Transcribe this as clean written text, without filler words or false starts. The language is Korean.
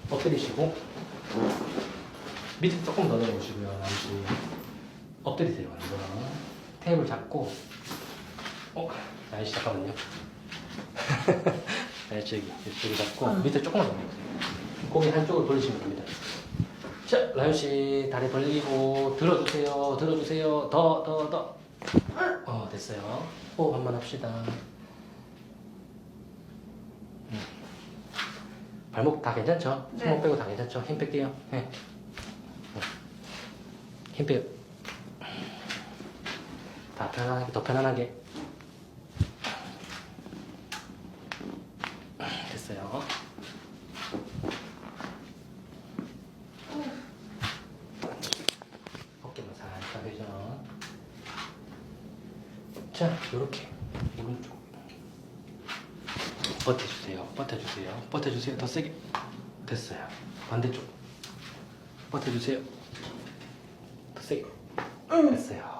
엎드리시고 밑에 조금 더 내려오시고요. 잠시 엎드리세요. 완전 테이블 잡고 자, 잠깐만요. 네, 저기 잡고 밑에 조금만 더 내려오세요. 고개 한쪽을 돌리시면 됩니다. 자, 라윤씨 다리 벌리고 들어주세요. 들어주세요. 더. 됐어요. 호흡 한번 합시다. 발목 다 괜찮죠? 네. 손목 빼고 다 괜찮죠? 힘 뺄게요. 네. 힘 빼요. 다 편안하게, 더 편안하게. 됐어요. 어깨만 살짝 회전. 자, 요렇게 오른쪽 버텨주세요. 더 세게. 됐어요. 반대쪽 버텨주세요. 더 세게. 됐어요.